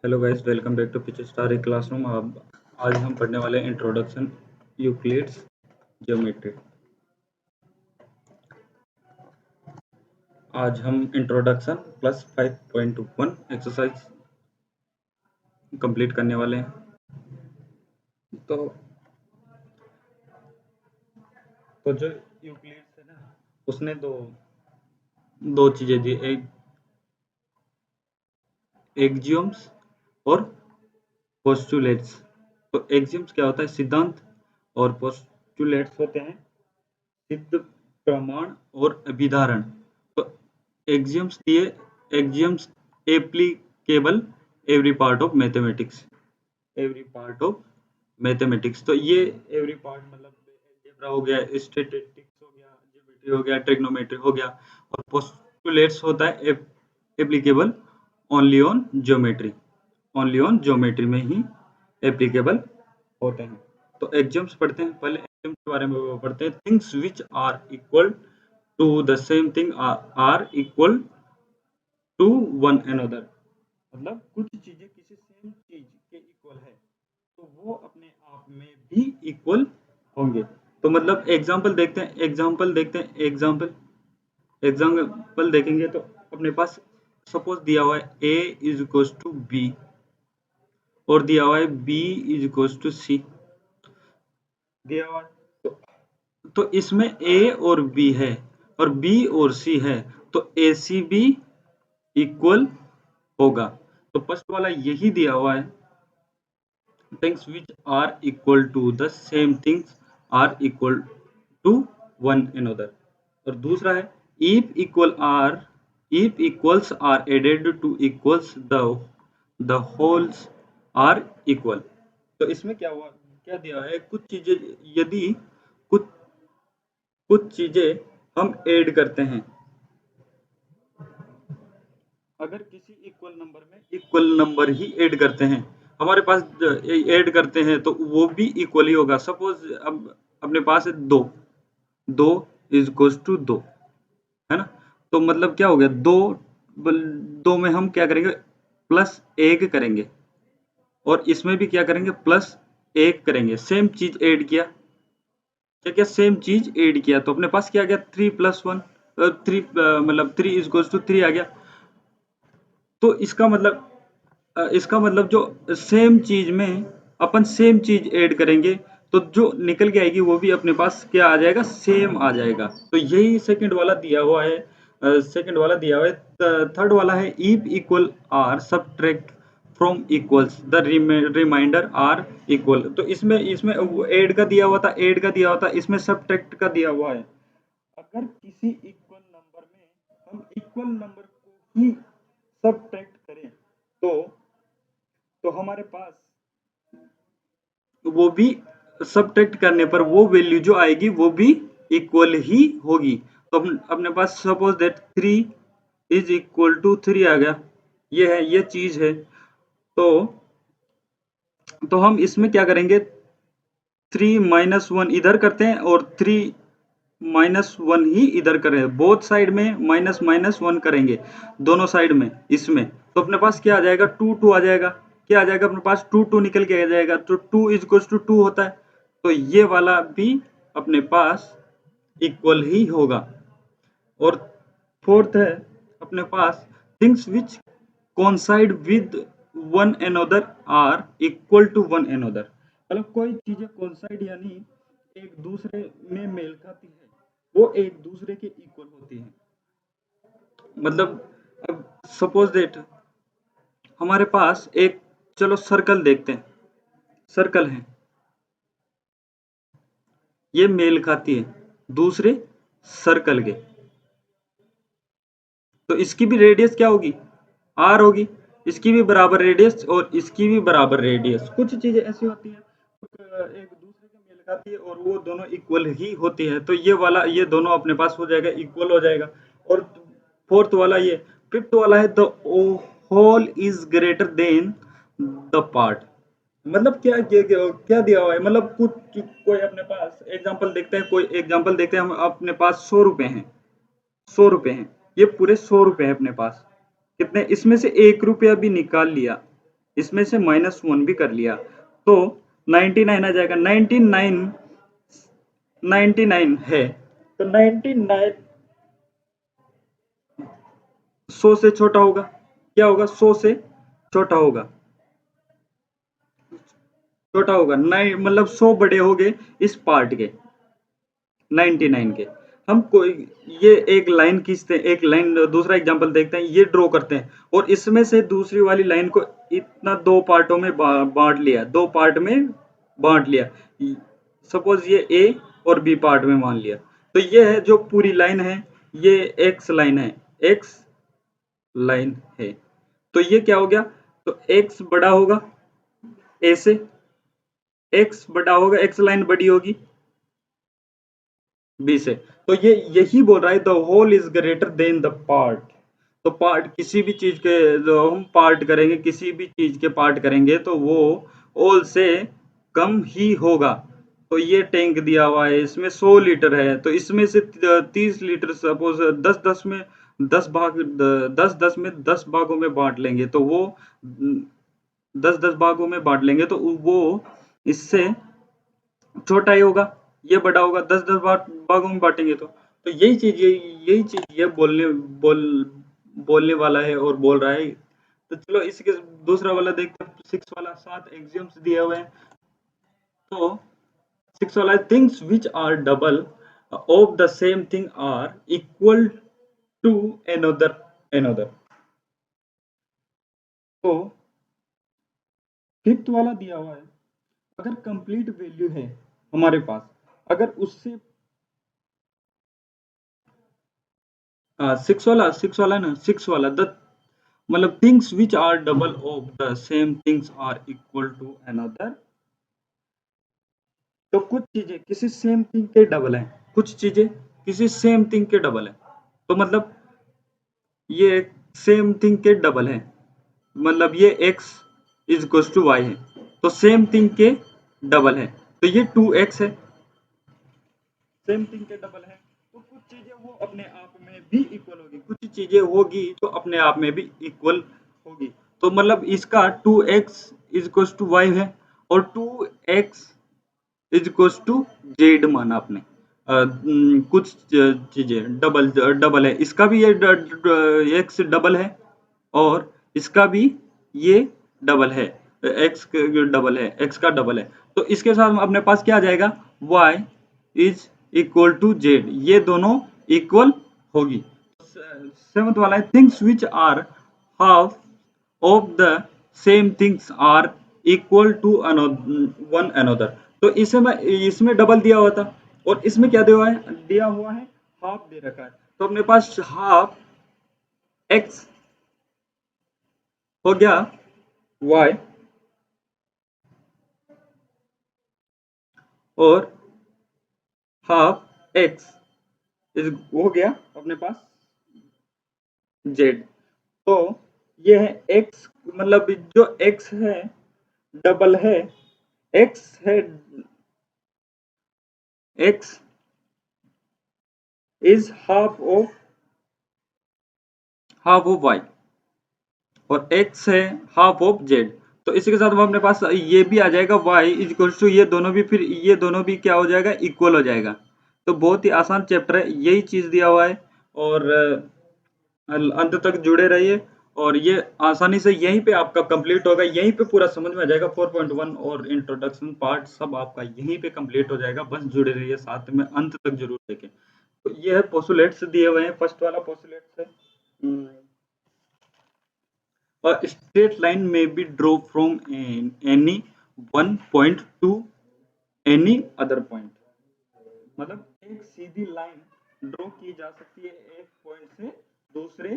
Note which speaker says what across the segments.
Speaker 1: Hello guys, welcome back to pitch star classroom. अब आज हम पढ़ने वाले हैं इंट्रोडक्शन यूक्लिड्स ज्योमेट्री। आज हम इंट्रोडक्शन प्लस 5.1 एक्सरसाइज कंप्लीट करने वाले हैं। तो जो यूक्लिड्स है ना, उसने दो चीजें दी, एक एक्सियोम्स और पोस्टुलेट्स। तो एक्सियोम्स क्या होता है? सिद्धांत। और पोस्टुलेट्स होते हैं सिद्ध, प्रमाण और अभिधारण। तो एक्सियम्स दिए, axioms applicable every part of mathematics, every part of mathematics. तो ये एवरी पार्ट मतलब अलजेब्रा हो गया, स्टैटिस्टिक्स हो गया, ज्योमेट्री हो गया, ट्रिग्नोमेट्री हो गया। और पोस्टुलेट्स होता है applicable only on geometry, only on geometry में ही एप्लीकेबल होते हैं। तो एक्सियम्स पढ़ते हैं। पहले एक्सियम्स के बारे में पढ़ते हैं। Things which are equal to the same thing are equal to one another. मतलब कुछ चीजें किसी सेम चीज के इक्वल है तो वो अपने आप में भी इक्वल होंगे। तो मतलब एग्जांपल देखते हैं, एग्जांपल देखेंगे तो अपने पास सपोज दिया हुआ है a is equal to B और दिया हुआ है b is equal to C दिया हुआ है। तो इसमें a और b है और b और c है, तो ए सी बी इक्वल होगा। तो फर्स्ट वाला यही दिया हुआ है, things which are equal to the same things are equal to one another. और दूसरा है if equals are added to equals the wholes are equal. तो इसमें क्या हुआ, क्या दिया है? कुछ चीजें यदि कुछ कुछ चीजें हम ऐड करते हैं, अगर किसी इक्वल नंबर में इक्वल नंबर ही ऐड करते हैं, हमारे पास ऐड करते हैं तो वो भी इक्वल ही होगा। सपोज अब अपने पास है दो, दो इज इक्वल टू दो, है ना? तो मतलब क्या हो गया, दो में हम क्या करेंगे, प्लस एक करेंगे और इसमें भी क्या करेंगे, प्लस एक करेंगे। सेम चीज ऐड किया, क्या क्या सेम चीज ऐड किया तो अपने पास क्या आ गया, 3+1, थ्री मतलब 3 इज इक्वल टू 3 आ गया। तो इसका मतलब जो सेम चीज में अपन सेम चीज ऐड करेंगे तो जो निकल के आएगी वो भी अपने पास क्या आ जाएगा, सेम आ जाएगा। तो यही सेकंड वाला दिया हुआ है, थर्ड वाला है if equal are subtract from equals the remainder are equal. तो इसमें इसमें ऐड का दिया हुआ था, इसमें सब्ट्रैक्ट का दिया हुआ है। अगर किसी इक्वल नंबर में हम इक्वल नंबर को ही सब्ट्रैक्ट करें तो हमारे पास वो भी सब्ट्रैक्ट करने पर वो वैल्यू जो आएगी वो भी इक्वल ही होगी। तो अपने पास suppose that 3 is equal to 3 आ गया, ये है, ये चीज है। तो हम इसमें क्या करेंगे, 3-1 इधर करते हैं और 3-1 ही इधर करें, बोथ साइड में -1 करेंगे, दोनों साइड में इसमें। तो अपने पास क्या आ जाएगा, 2 आ जाएगा। क्या आ जाएगा अपने पास, 2 निकल के आ जाएगा। तो 2 इज इक्वल टू 2 होता है। तो ये वाला भी अपने पास इक्वल ही होगा। और फोर्थ है अपने पास things which coincide with one another are equal to one another. मतलब कोई चीजें कोइंसाइड यानी एक दूसरे में मेल खाती है, वो एक दूसरे के इक्वल होती है। मतलब अब सपोज दैट हमारे पास एक, चलो सर्कल देखते हैं, सर्कल है, ये मेल खाती है दूसरे सर्कल के, तो इसकी भी रेडियस क्या होगी, आर होगी। इसकी भी बराबर रेडियस और इसकी भी बराबर रेडियस। कुछ चीजें ऐसी होती हैं एक दूसरे के मेल खाती है और वो दोनों इक्वल ही होती है। तो ये वाला, ये दोनों अपने पास हो जाएगा, इक्वल हो जाएगा। और फोर्थ वाला, ये फिफ्थ वाला है the whole is greater than the part. मतलब क्या दिया हुआ है, मतलब कुछ कोई अपने पास एग्जांपल देखते हैं, कोई एग्जांपल देखते हैं। हम अपने पास 100 रुपए हैं, 100 रुपए हैं, ये पूरे 100 रुपए हैं अपने पास। कितने, इसमें से 1 रुपया भी निकाल लिया इसमें से -1 भी कर लिया तो 99 आ जाएगा। 99 है तो 99 100 से छोटा होगा। क्या होगा? 100 से छोटा होगा। छोटा होगा नहीं, मतलब 100 बड़े हो गए इस पार्ट के 99 के। हम कोई ये एक लाइन खींचते हैं, एक लाइन, दूसरा एग्जांपल देखते हैं, ये ड्रॉ करते हैं और इसमें से दूसरी वाली लाइन को इतना दो पार्टों में बांट लिया, दो पार्ट में बांट लिया। सपोज ये ए और बी पार्ट में मान लिया, तो ये है जो पूरी लाइन है, ये एक्स लाइन है, एक्स लाइन है। तो ये क्या हो गया? तो एक्स बड़ा होगा ए से, एक्स बड़ा होगा, एक्स लाइन बड़ी होगी बी से। तो ये यही बोल रहा है the whole is greater than the part. तो पार्ट किसी भी चीज के जो हम पार्ट करेंगे, किसी भी चीज के पार्ट करेंगे तो वो होल से कम ही होगा। तो ये टैंक दिया हुआ है, इसमें 100 लीटर है, तो इसमें से 30 लीटर सपोज 10-10 में 10 भाग 10-10 में 10 भागों में बांट लेंगे तो वो 10-10 भागों में बांट लेंगे तो वो इससे छोटा ही होगा, ये बड़ा होगा। 10-10 भागों में बांटेंगे तो यही चीज ये बोलने वाला है और बोल रहा है। तो चलो इसके दूसरा वाला देखते हैं, 6 वाला। 7 एक्सियम्स दिए हुए हैं। तो 6 वाला है things which are double of the same thing are equal to another. तो फिफ्थ वाला दिया हुआ है, अगर कंप्लीट वैल्यू है हमारे पास, अगर उससे 6 वाला है ना, 6 वाला द मतलब things which are double of the same things are equal to another. तो कुछ चीजें किसी सेम थिंग के डबल हैं, कुछ चीजें किसी सेम थिंग के डबल हैं। तो मतलब ये सेम थिंग के डबल है, मतलब ये x is equal to Y है, तो सेम थिंग के डबल है, तो ये 2x है, सेम थिंग के डबल है। तो कुछ चीजें वो अपने आप में भी इक्वल होगी, कुछ चीजें होगी तो अपने आप में भी इक्वल होगी। तो मतलब इसका 2x is equal to Y है और 2x is equal to Z माना आपने। कुछ चीजें डबल डबल है, इसका भी ये एक्स डबल है और इसका भी ये डबल है, एक्स डबल है, एक्स का डबल है। तो इसके साथ अपने पास क्या आ जाएगा? y is equal to Z, ये दोनों इक्वल होगी। सेवंथ वाला है things which are half of the same things are equal to one another. तो इसमें डबल दिया हुआ था और इसमें क्या दिया हुआ है हाफ दे रखा है। तो अपने पास हाफ एक्स हो गया y और हाफ एक्स इज हो गया अपने पास जेड। तो ये है एक्स, मतलब जो एक्स है डबल है, एक्स है, X is half of Y और x है हाफ ऑफ z। तो इसी के साथ अपने पास ये भी आ जाएगा y इज इक्वल टू, ये दोनों भी, फिर ये दोनों भी क्या हो जाएगा? इक्वल हो जाएगा। तो बहुत ही आसान चैप्टर है, यही चीज दिया हुआ है और अंत तक जुड़े रहिए और ये आसानी से यहीं पे आपका कंप्लीट होगा, यहीं पे पूरा समझ में आ जाएगा। 4.1 और इंट्रोडक्शन पार्ट सब आपका यहीं पे कंप्लीट हो जाएगा, बस जुड़े रहिए साथ में, अंत तक जरूर देखें। तो ये है पोस्टुलेट्स दिए हुए हैं। फर्स्ट वाला पोस्टुलेट्स है a straight line may be drawn from any one point to any other point। मतलब एक सीधी लाइन ड्रॉ की जा सकती है एक पॉइंट से दूसरे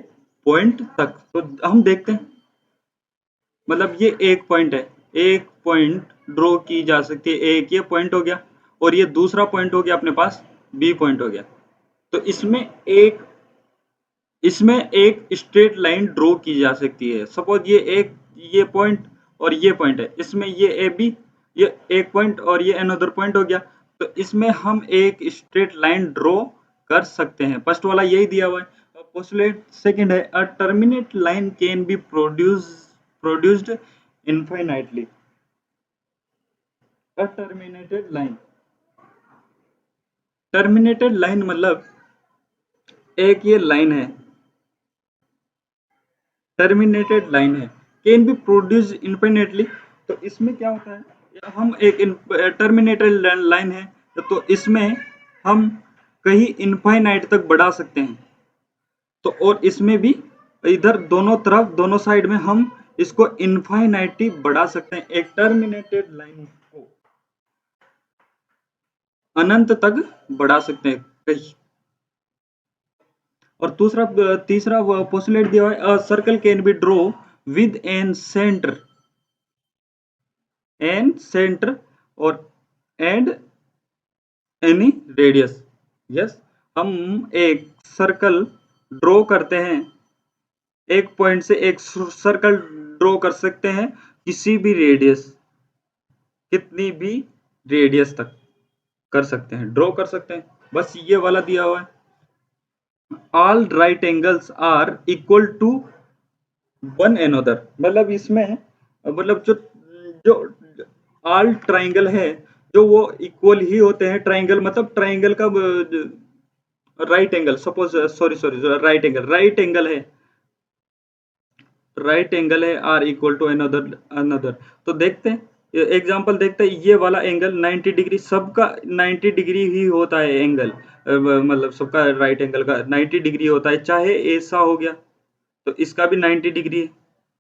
Speaker 1: पॉइंट तक। तो हम देखते हैं, मतलब ये एक पॉइंट है, एक पॉइंट ड्रॉ की जा सकती है, एक ये पॉइंट हो गया और ये दूसरा पॉइंट हो गया अपने पास बी पॉइंट हो गया। तो इसमें एक स्ट्रेट लाइन ड्रॉ की जा सकती है। सपोज ये पॉइंट और ये पॉइंट है, इसमें ये ए बी, ये एक पॉइंट और ये अनदर पॉइंट हो गया। तो इसमें हम एक स्ट्रेट लाइन ड्रॉ कर सकते हैं। फर्स्ट वाला यही दिया हुआ है। पोस्टुलेट सेकंड है a terminate line can be produced infinitely. A terminated line, terminated line मतलब एक ये लाइन है, टर्मिनेटेड लाइन है, कैन बी प्रोड्यूस इन्फिनेटली। तो इसमें क्या होता है, हम एक टर्मिनेटेड लाइन है तो इसमें हम कहीं इनफाइनाइट तक बढ़ा सकते हैं। तो और इसमें भी इधर दोनों तरफ दोनों साइड में हम इसको इनफाइनाइटली बढ़ा सकते हैं, एक टर्मिनेटेड लाइन को अनंत तक बढ़ा सकते हैं कहीं। और तीसरा पोस्टुलेट दिया हुआ है, a circle can be draw with an centre और एंड एनी रेडियस। यस, हम एक सर्कल ड्रॉ करते हैं, एक पॉइंट से एक सर्कल ड्रॉ कर सकते हैं किसी भी रेडियस, कितनी भी रेडियस तक कर सकते हैं, ड्रॉ कर सकते हैं। बस ये वाला दिया हुआ है, all right angles are equal to one another. मतलब इसमें मतलब जो जो ऑल ट्राइंगल है जो वो इक्वल ही होते हैं। ट्राइंगल मतलब ट्राइंगल का right angle, suppose sorry sorry right angle है, are equal to another another. तो देखते हैं एग्जांपल, देखते हैं ये वाला एंगल 90 डिग्री, सबका 90 डिग्री ही होता है एंगल, मतलब सबका राइट एंगल का 90 डिग्री होता है, चाहे ऐसा हो गया तो इसका भी 90 डिग्री है,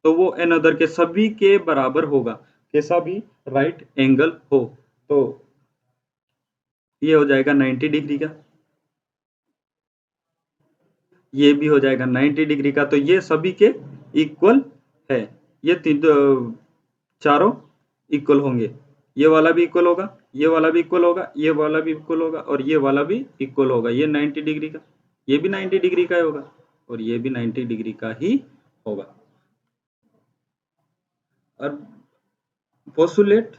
Speaker 1: तो वो अनदर के सभी के बराबर होगा, कैसा भी राइट एंगल हो। तो ये हो जाएगा 90 डिग्री का, ये भी हो जाएगा 90 डिग्री का, तो ये सभी के इक्वल है। ये चारों इक्वल होंगे, ये वाला भी इक्वल होगा, ये वाला भी इक्वल होगा, ये वाला भी इक्वल होगा और ये वाला भी इक्वल होगा। ये 90 डिग्री का, ये भी 90 डिग्री का होगा और ये भी 90 डिग्री का ही होगा। और पोस्टुलेट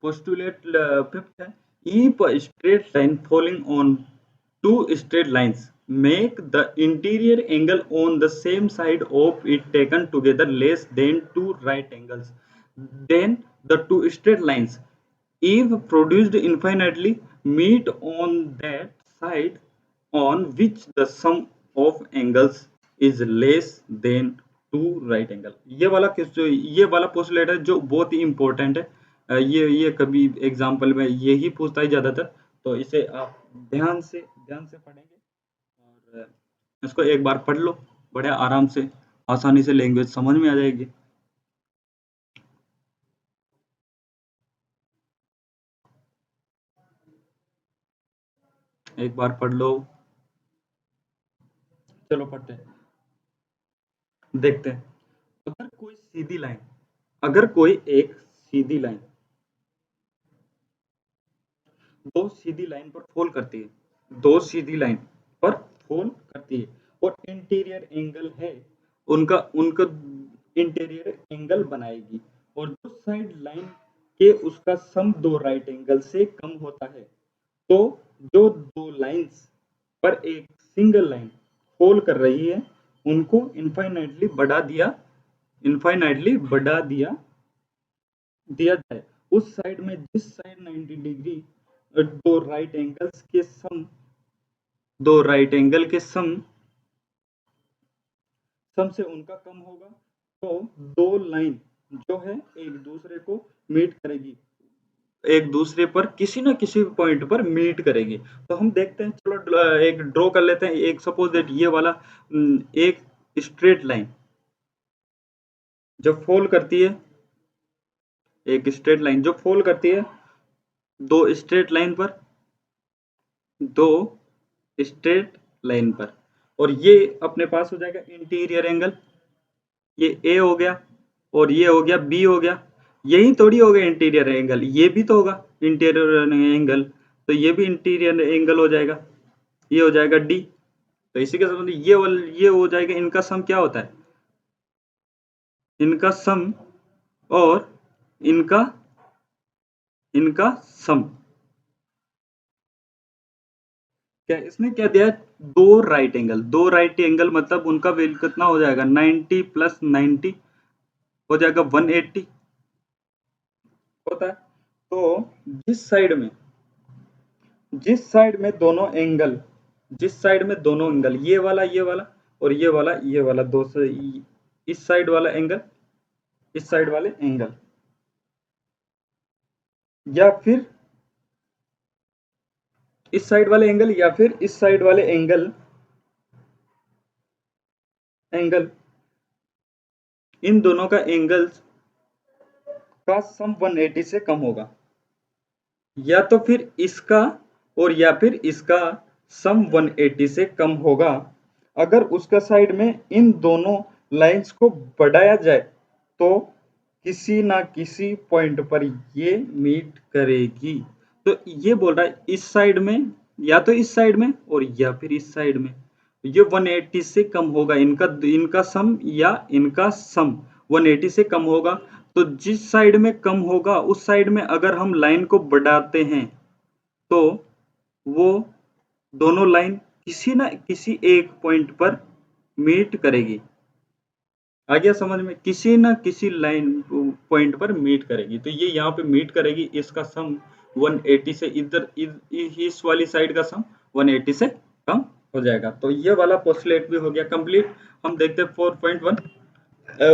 Speaker 1: फिफ्थ है, if a straight line falling on two straight lines make the interior angle on the same side of it taken together less than two right angles, then the two straight lines, if produced infinitely, meet on that side on which the sum of angles is less than two right angle। ये वाला postulate है जो बहुत ही important है। ये कभी example में ये ही पूछता है ज्यादातर, तो इसे आप ध्यान से पढ़ेंगे और इसको एक बार पढ़ लो, बड़े आराम से आसानी से लैंग्वेज समझ में आ जाएगी। एक बार पढ़ लो, चलो पढ़ते हैं, देखते हैं। अगर कोई एक सीधी लाइन दो सीधी लाइन पर फॉल करती है, दो सीधी लाइन पर फॉल करती है और इंटीरियर एंगल है, उनका उनका इंटीरियर एंगल बनाएगी और जो साइड लाइन के उसका सम दो राइट एंगल से कम होता है, तो जो दो लाइंस पर एक सिंगल लाइन फॉल कर रही है उनको इनफाइनाइटली बढ़ा दिया जाए। उस साइड में जिस साइड 90 डिग्री दो राइट एंगल के सम से उनका कम होगा, तो दो लाइन जो है एक दूसरे को मीट करेगी, एक दूसरे पर किसी ना किसी पॉइंट पर मीट करेगी। तो हम देखते हैं, चलो एक ड्रॉ कर लेते हैं, एक सपोज दैट ये वाला एक स्ट्रेट लाइन जब फॉल करती है, एक स्ट्रेट लाइन जो फॉल करती है दो स्ट्रेट लाइन पर, दो स्ट्रेट लाइन पर, और ये अपने पास हो जाएगा इंटीरियर एंगल, ये ए हो गया और ये हो गया बी हो गया। यही थोड़ी हो गया इंटीरियर एंगल, ये भी तो होगा इंटीरियर एंगल, तो ये भी इंटीरियर एंगल हो जाएगा, ये हो जाएगा डी। तो इसी के संबंध ये हो जाएगा, इनका सम क्या होता है, इनका सम और इनका इनका सम। क्या इसने क्या दिया, दो राइट एंगल मतलब उनका वैल्यू कितना हो जाएगा 90 प्लस 90, हो जाएगा 180 होता है। तो जिस साइड में दोनों एंगल ये वाला और ये वाला दो से इस साइड वाला एंगल इस साइड वाले एंगल या फिर इस साइड वाले एंगल या फिर इस साइड वाले एंगल इन दोनों का एंगल्स का सम 180 से कम होगा, या तो फिर इसका और या फिर इसका सम 180 से कम होगा। अगर उसका साइड में इन दोनों लाइंस को बढ़ाया जाए तो किसी ना किसी पॉइंट पर ये मीट करेगी। तो ये बोल रहा है इस साइड में, या तो इस साइड में और या फिर इस साइड में ये 180 से कम होगा, इनका सम या इनका सम 180 से कम होगा। तो जिस साइड में कम होगा उस साइड में अगर हम लाइन को बढ़ाते हैं तो वो दोनों लाइन किसी ना किसी एक पॉइंट पर मीट करेगी। आ गया समझ में? किसी ना किसी लाइन पॉइंट पर मीट करेगी। तो ये यहाँ पे मीट करेगी, इसका सम 180 से इस वाली साइड का सम 180 से कम हो जाएगा। तो ये वाला पोस्टुलेट भी हो गया कंप्लीट। हम देखते हैं 4.1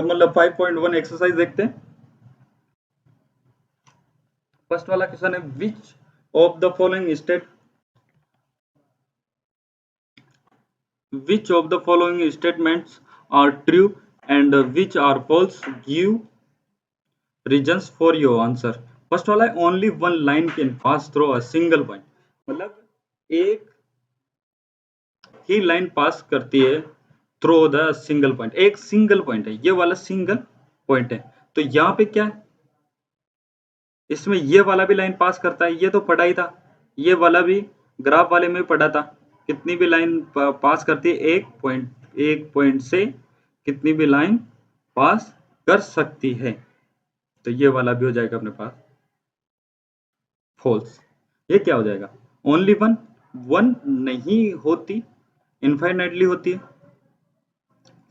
Speaker 1: मतलब 5.1 एक्सरसाइज देखते हैं। फर्स्ट वाला क्वेश्चन है which of the following state which of the following statements are true and which are false? Give reasons for your answer. First वाला है only one line can pass through a single point, मतलब एक ही line पास करती है through the single point. एक single point है, ये वाला सिंगल पॉइंट है। तो यहाँ पे क्या है, इसमें ये वाला भी लाइन पास करता है, ये तो पढ़ा ही था। ये वाला भी ग्राफ वाले में पढ़ा था। कितनी भी लाइन पास करती है एक पॉइंट से कितनी भी लाइन पास कर सकती है। तो ये वाला भी हो जाएगा अपने पास फॉल्स। ये क्या हो जाएगा, ओनली वन, वन नहीं होती, इनफाइनाइटली होती है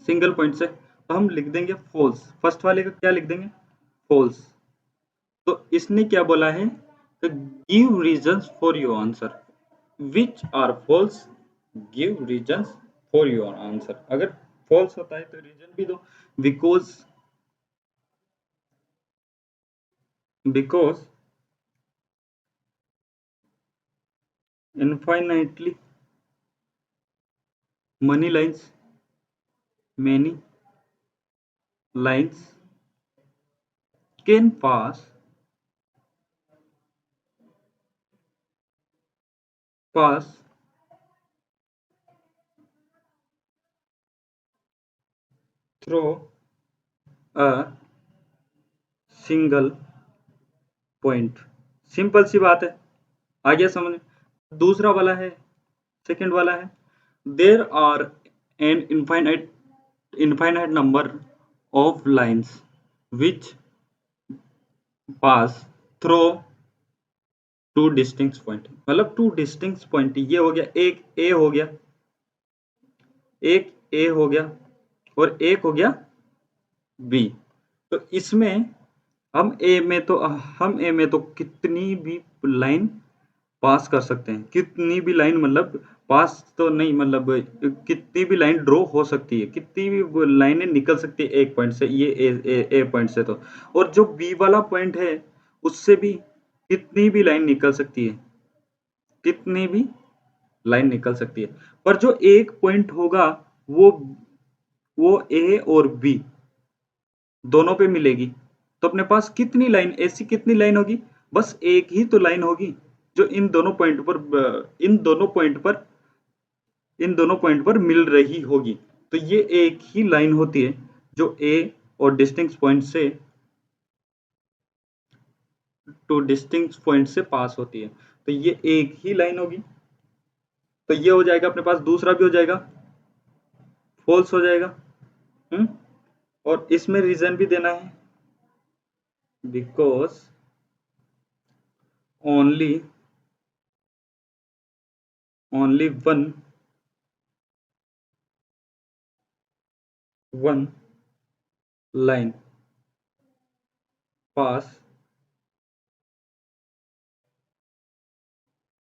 Speaker 1: सिंगल पॉइंट से। तो हम लिख देंगे फॉल्स, फर्स्ट वाले का क्या लिख देंगे, फॉल्स। तो इसने क्या बोला है, तो give reasons for your answer, which are false, give reasons for your answer. अगर फॉल्स होता है तो रीजन भी दो। Because infinitely many lines can pass through a single point। Simple सी बात है, आ गया समझ में? दूसरा वाला है, सेकंड वाला है there are an infinite number of lines which pass through two distinct point. मतलब टू डिस्टिंक्ट पॉइंट, ये हो गया एक ए हो गया, एक ए हो गया और एक हो गया बी। तो इसमें हम ए में तो कितनी भी लाइन पास कर सकते हैं, कितनी भी लाइन, मतलब पास तो नहीं, मतलब कितनी भी लाइन ड्रॉ हो सकती है, कितनी भी लाइनें निकल सकती है एक पॉइंट से, ये ए पॉइंट से। तो और जो बी वाला पॉइंट है उससे भी कितनी भी लाइन निकल सकती है, कितनी भी लाइन निकल सकती है। पर जो एक पॉइंट होगा वो ए और बी दोनों पे मिलेगी। तो अपने पास कितनी लाइन, ऐसी कितनी लाइन होगी, बस एक ही तो लाइन होगी जो इन दोनों पॉइंट पर मिल रही होगी। तो ये एक ही लाइन होती है जो ए और डिस्टिंक्ट पॉइंट से पास होती है। तो ये एक ही लाइन होगी। तो ये हो जाएगा अपने पास, दूसरा भी हो जाएगा फॉल्स हो जाएगा। और इसमें रीजन भी देना है, because only one line pass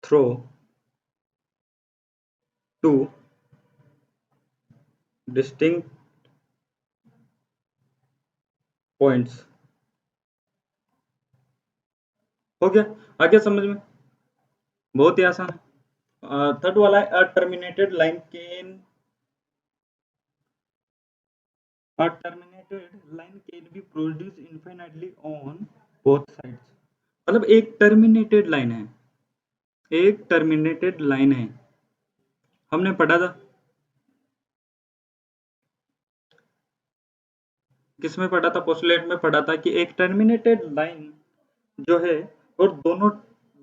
Speaker 1: through two distinct points। हो गया? आ गया समझ में? बहुत ही आसान है। थर्ड वाला है a terminated line can be produce infinitely on both sides. मतलब एक टर्मिनेटेड लाइन है, एक टर्मिनेटेड लाइन है, हमने पढ़ा था किसमें पढ़ा था? पोस्टुलेट में पढ़ा था कि एक टर्मिनेटेड लाइन जो है और दोनों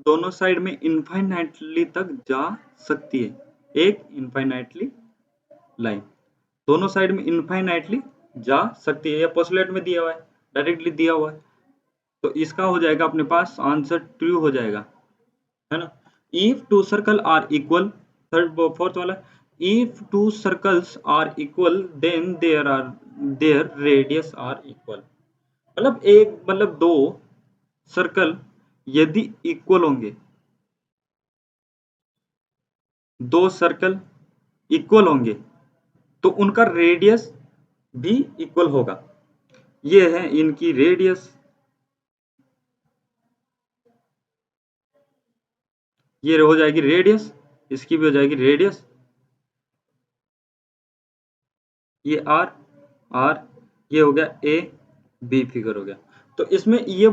Speaker 1: दोनों साइड में इनफाइनाइटली तक जा सकती है। एक इनफाइनाइटली लाइन दोनों साइड में इनफाइनाइटली जा सकती है। यह पोस्टुलेट में दिया हुआ है, डायरेक्टली दिया हुआ है, तो इसका हो जाएगा अपने पास आंसर ट्रू हो जाएगा, है ना? If two circle are equal, third fourth वाला, if two circles are equal then their radius are equal. मतलब दो सर्कल यदि इक्वल होंगे, दो सर्कल इक्वल होंगे तो उनका रेडियस भी इक्वल होगा। ये है इनकी रेडियस, ये हो जाएगी रेडियस, इसकी भी हो जाएगी रेडियस, ये आर आर, ये हो गया ए बी फिगर हो गया। तो इसमें ये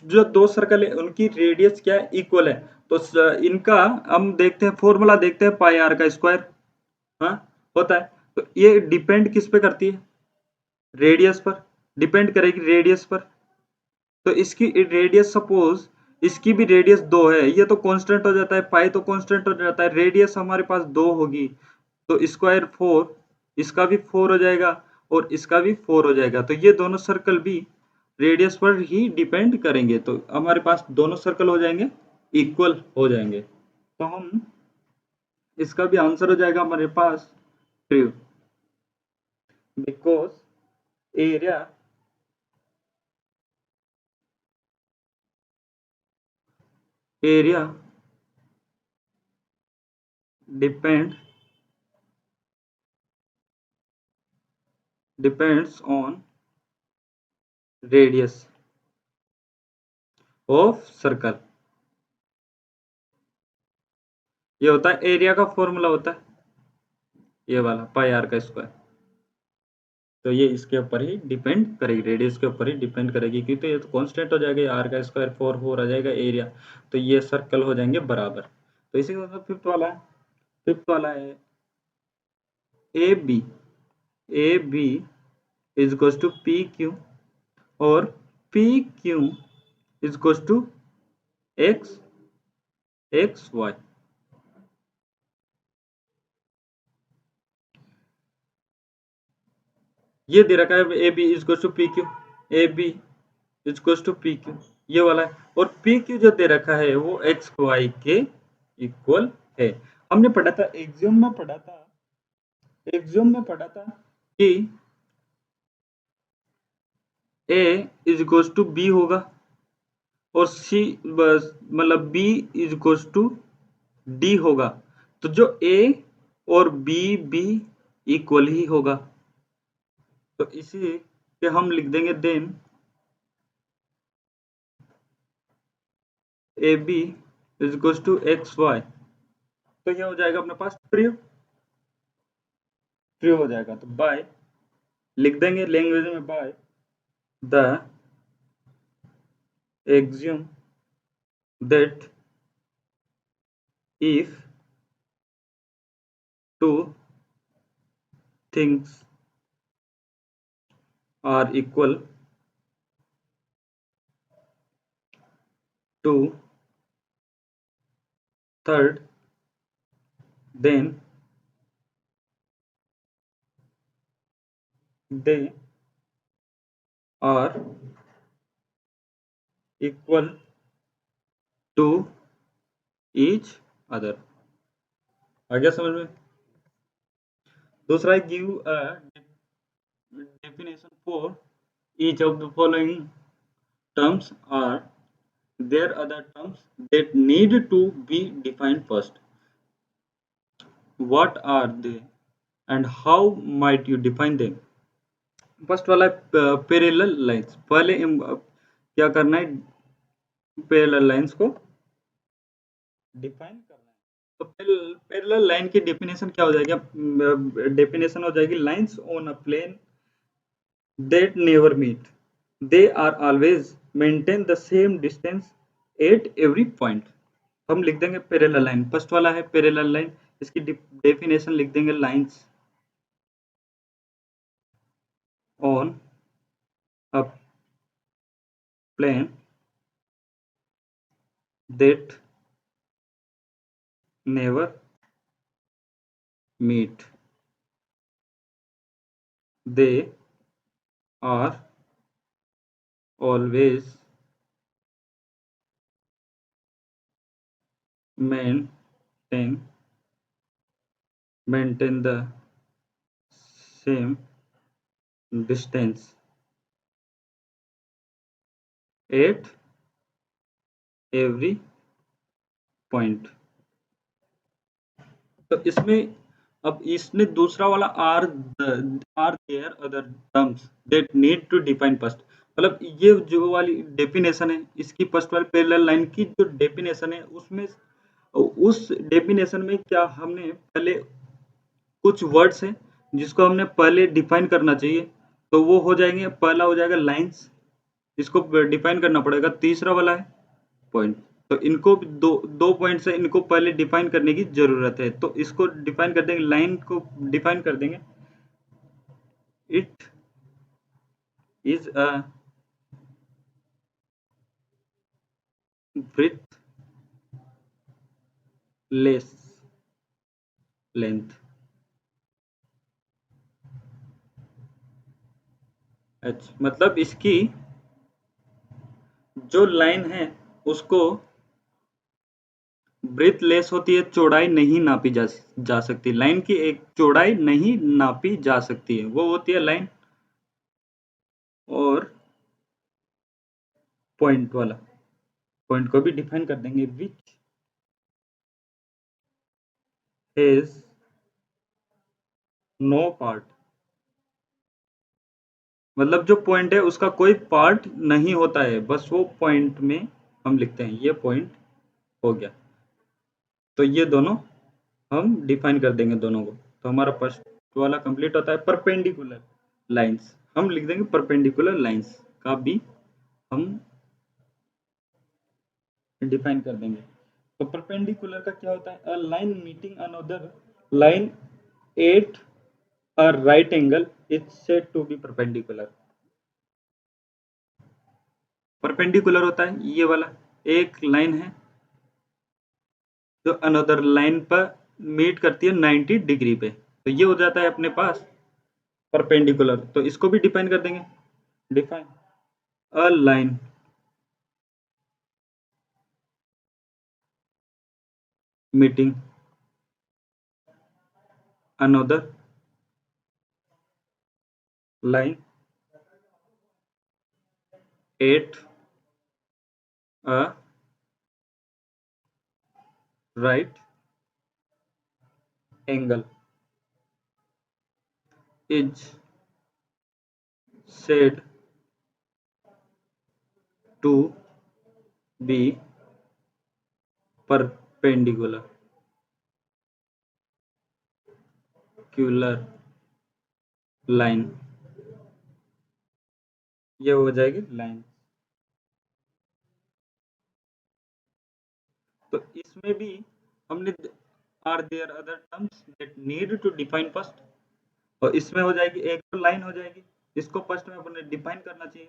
Speaker 1: जो दो सर्कल है उनकी रेडियस क्या है? इक्वल है। तो इनका हम देखते हैं फॉर्मूला, देखते हैं पाई आर का स्क्वायर, हाँ होता है। तो ये डिपेंड किस पे करती है? रेडियस पर डिपेंड करेगी, रेडियस पर। तो इसकी रेडियस सपोज इसकी भी रेडियस 2 है, ये तो कांस्टेंट हो जाता है, पाई तो कांस्टेंट हो जाता है, रेडियस हमारे पास 2 होगी तो स्क्वायर 4, इसका भी 4 हो जाएगा और इसका भी 4 हो जाएगा। तो ये दोनों सर्कल भी रेडियस पर ही डिपेंड करेंगे, तो हमारे पास दोनों सर्कल हो जाएंगे, इक्वल हो जाएंगे। तो हम इसका भी आंसर हो जाएगा हमारे पास true, because area area depend depends on radius of circle. ये होता है एरिया का फॉर्मूला, होता है ये वाला पाई आर का स्क्वायर। तो ये इसके ऊपर ही डिपेंड करेगी, रेडियस के ऊपर ही डिपेंड करेगी, क्योंकि ये तो कांस्टेंट हो जाएगा, आर का स्क्वायर 4 आ जाएगा एरिया, तो ये सर्कल हो जाएंगे बराबर। तो इसी के साथ फिफ्थ वाला है A B is equals to P Q और P Q is equals to X Y. ये दे रखा है A B is equals to P Q, A B is equals to P Q, ये वाला है, और पी क्यू जो दे रखा है वो एक्स वाई के इक्वल है। हमने पढ़ा था एक्सियोम में पढ़ा था कि A is equals to B होगा और C B is equals to D होगा। तो जो ए और बी भी इक्वल ही होगा, तो इसी के हम लिख देंगे then A B is equals to X Y. तो ये हो जाएगा अपने पास ट्रू हो जाएगा। तो बाय लिख देंगे लैंग्वेज में, by the axiom that if two things are equal to third, then they are equal to each other। आ गया समझ में? दूसरा है give a definition for each of the following terms are there other terms that need to be defined first. What are they and how might you define them? First वाला parallel lines. पहले क्या करना है, parallel lines को define करना है। तो parallel line की डेफिनेशन क्या हो जाएगी? डेफिनेशन हो जाएगी lines on a plane that never meet, they are always maintain the same distance at every point. हम लिख देंगे पैरेलल लाइन, फर्स्ट वाला है पैरेलल लाइन, इसकी डेफिनेशन लिख देंगे lines on a plane that never meet, they are always maintain the same distance at every point। तो इसमें अब इसने दूसरा वाला are there other terms that need to define first, मतलब ये जो वाली डेफिनेशन है इसकी फर्स्ट वाली पैरेलल लाइन की जो डेफिनेशन है उसमें, उस डेफिनेशन में क्या हमने पहले कुछ वर्ड्स हैं जिसको हमने पहले डिफाइन करना चाहिए, तो वो हो जाएंगे, पहला हो जाएगा लाइंस, इसको डिफाइन करना पड़ेगा। तीसरा वाला है पॉइंट, तो इनको दो दो पॉइंट से इनको पहले डिफाइन करने की जरूरत है, तो इसको डिफाइन कर देंगे, लाइन को डिफाइन कर देंगे, it is a breadthless length. अच्छा, मतलब इसकी जो लाइन है उसको ब्रीथ लेस होती है, चौड़ाई नहीं नापी जा सकती, लाइन की एक चौड़ाई नहीं नापी जा सकती है, वो होती है लाइन। और पॉइंट वाला, पॉइंट को भी डिफाइन कर देंगे, विच हैज नो पार्ट, मतलब जो पॉइंट है उसका कोई पार्ट नहीं होता है, बस वो पॉइंट में हम लिखते हैं ये पॉइंट हो गया। तो ये दोनों हम डिफाइन कर देंगे दोनों को, तो हमारा फर्स्ट वाला कंप्लीट होता है। परपेंडिकुलर लाइंस हम लिख देंगे, परपेंडिकुलर लाइंस का भी हम डिफाइन कर देंगे। तो परपेंडिकुलर का क्या होता है? A line meeting another line at a right angle is said to be perpendicular. Perpendicular होता है ये वाला, एक लाइन है जो अनदर लाइन पर मीट करती है 90 डिग्री पे, तो ये हो जाता है अपने पास परपेंडिकुलर। तो इसको भी डिफाइन कर देंगे, define a line meeting another line at a right angle is said to be perpendicular line, ये हो जाएगी लाइन। तो इसमें भी हमने are there other terms that need to define first, और इसमें हो जाएगी एक तो लाइन हो जाएगी, इसको फर्स्ट में अपने डिफाइन करना चाहिए,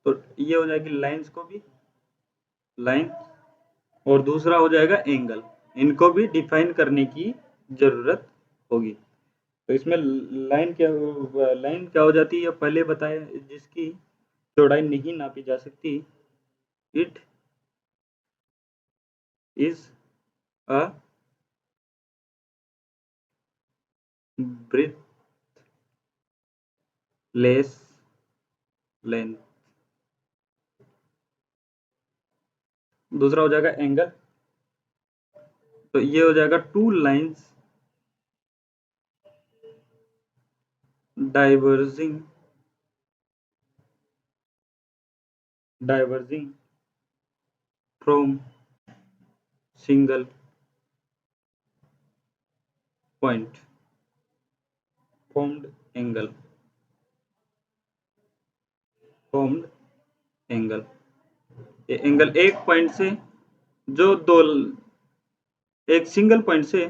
Speaker 1: तो ये हो जाएगी लाइंस को भी लाइन, और दूसरा हो जाएगा एंगल, इनको भी डिफाइन करने की जरूरत होगी। तो इसमें लाइन क्या हो जाती है पहले बताया, जिसकी चौड़ाई नहीं नापी जा सकती, it is a breadthless length. दूसरा हो जाएगा एंगल, तो ये हो जाएगा two lines diverging from single point formed angle formed angle. ये एंगल एक पॉइंट से जो दो एक सिंगल पॉइंट से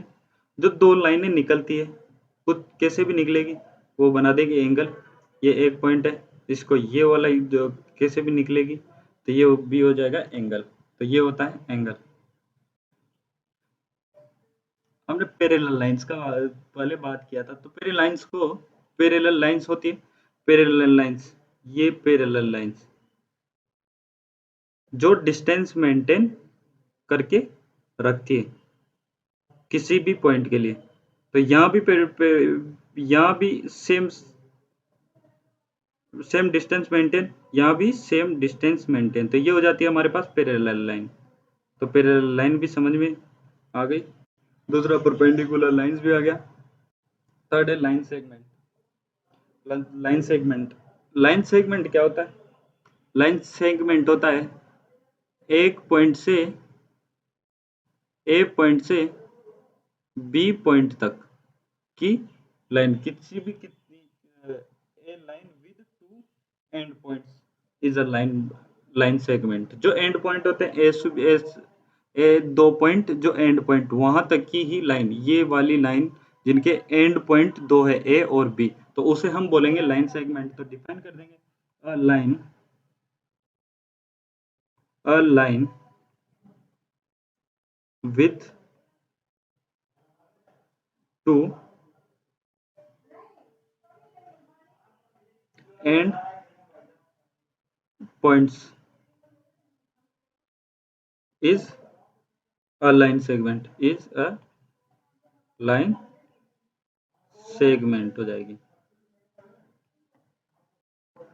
Speaker 1: जो दो लाइनें निकलती है, खुद कैसे भी निकलेगी वो बना देगी एंगल। ये एक पॉइंट है, इसको ये वाला जो कैसे भी निकलेगी तो ये भी हो जाएगा एंगल। तो ये होता है एंगल। हमने पैरेलल लाइंस का पहले बात किया था, तो पैरेलल लाइंस होती है, पैरेलल लाइंस, ये पैरेलल लाइंस जो डिस्टेंस मेंटेन करके रखती है किसी भी पॉइंट के लिए। तो यहाँ भी यहाँ भी सेम डिस्टेंस मेंटेन, यहाँ भी सेम डिस्टेंस मेंटेन, तो ये हो जाती है हमारे पास पैरेलल लाइन। तो पैरेलल लाइन भी समझ में आ गई। दूसरा परपेंडिकुलर लाइंस भी आ गया। थर्ड है लाइन सेगमेंट। लाइन सेगमेंट क्या होता है? लाइन सेगमेंट होता है एक पॉइंट से ए पॉइंट से बी पॉइंट तक की लाइन, किसी भी कितनी a line with two end points is a line segment. जो एंड पॉइंट होते हैं ए दो पॉइंट, जो एंड पॉइंट वहां तक की ही लाइन, ये वाली लाइन जिनके एंड पॉइंट दो है ए और बी, तो उसे हम बोलेंगे लाइन सेगमेंट। तो डिफाइन कर देंगे a line with to end points is a line segment, is a line segment हो जाएगी,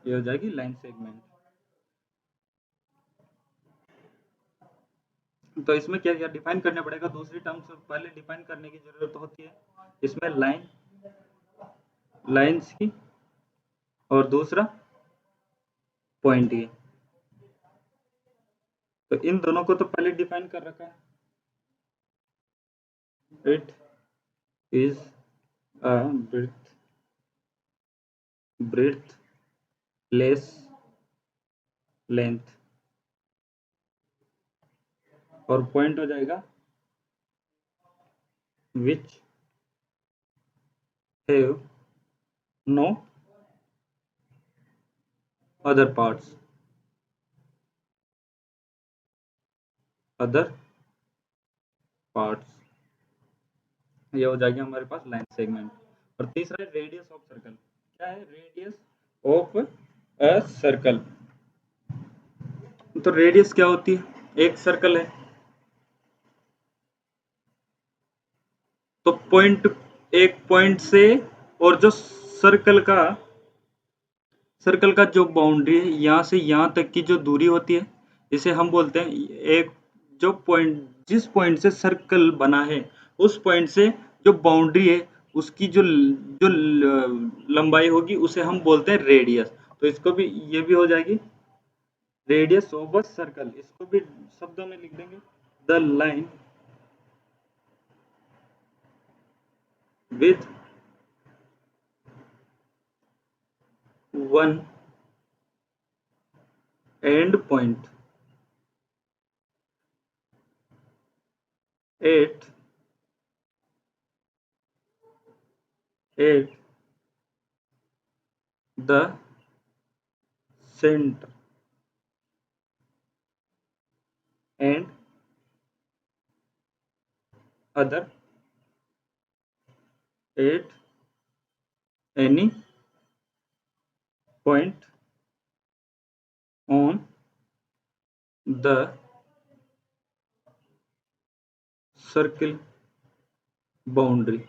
Speaker 1: ये हो जाएगी लाइन सेगमेंट। तो इसमें क्या क्या डिफाइन करना पड़ेगा? दूसरी टर्म्स पहले डिफाइन करने की जरूरत होती है इसमें, लाइंस की, और दूसरा पॉइंट की। तो इन दोनों को तो पहले डिफाइन कर रखा है। It is a breadthless length, और पॉइंट हो जाएगा which have no other parts, other parts, ये हो जाएगी हमारे पास लाइन सेगमेंट। और तीसरा है रेडियस ऑफ सर्कल। क्या है रेडियस ऑफ अ सर्कल? तो रेडियस क्या होती है? एक सर्कल है तो पॉइंट, एक पॉइंट से, और जो सर्कल का जो बाउंड्री है यहाँ से यहाँ तक की जो दूरी होती है, इसे हम बोलते हैं एक, जो पॉइंट, जिस पॉइंट से सर्कल बना है उस पॉइंट से जो बाउंड्री है उसकी जो लंबाई होगी उसे हम बोलते हैं रेडियस। तो इसको भी, ये भी हो जाएगी रेडियस ऑफ अ सर्कल। इसको भी शब्दों में लिख देंगे the line with one end point at at the center and other at any point on the circle boundary।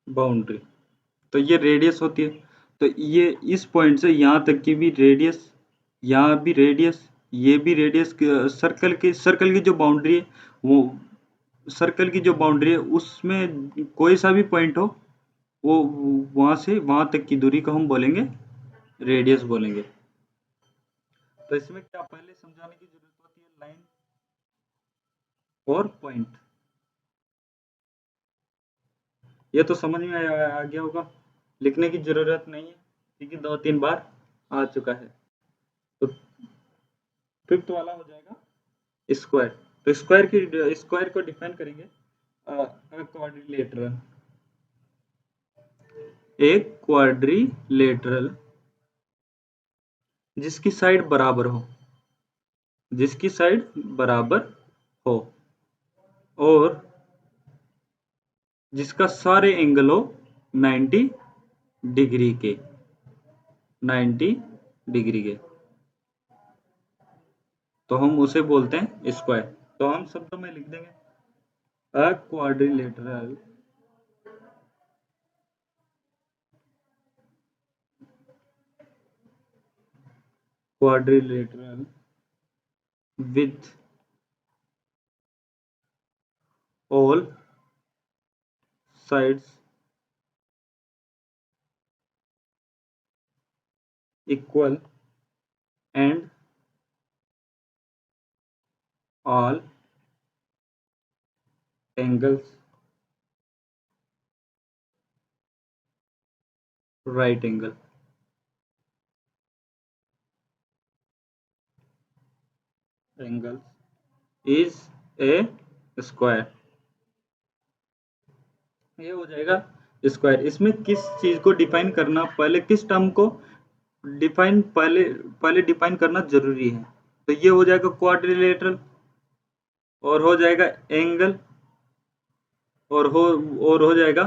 Speaker 1: Boundary, तो ये रेडियस होती है। तो ये इस पॉइंट से यहाँ तक की भी रेडियस, यहाँ भी रेडियस, ये भी रेडियस, सर्कल की जो बाउंड्री है वो, सर्कल की जो बाउंड्री है उसमें कोई सा भी पॉइंट हो, वो वहां से वहां तक की दूरी को हम बोलेंगे रेडियस बोलेंगे। तो इसमें क्या पहले समझाने की जरूरत होती है, लाइन और पॉइंट। ये तो समझ में आ गया होगा, लिखने की जरूरत नहीं है क्योंकि 2-3 बार आ चुका है। तो फिफ्थ वाला हो जाएगा स्क्वायर। तो स्क्वायर को डिफाइन करेंगे, क्वाड्रिलेटरल, एक क्वाड्रिलेटरल जिसकी साइड बराबर हो, जिसकी साइड बराबर हो और जिसका सारे एंगल हो 90 डिग्री के, 90 डिग्री के, तो हम उसे बोलते हैं स्क्वायर। तो हम शब्दों में लिख देंगे अ quadrilateral quadrilateral with all sides equal and all angles right angle angles is a square। ये हो जाएगा स्क्वायर। इसमें किस चीज को डिफाइन करना, पहले किस टर्म को डिफाइन, पहले डिफाइन करना जरूरी है। तो ये हो जाएगा क्वाड्रिलेटरल और हो जाएगा एंगल और हो जाएगा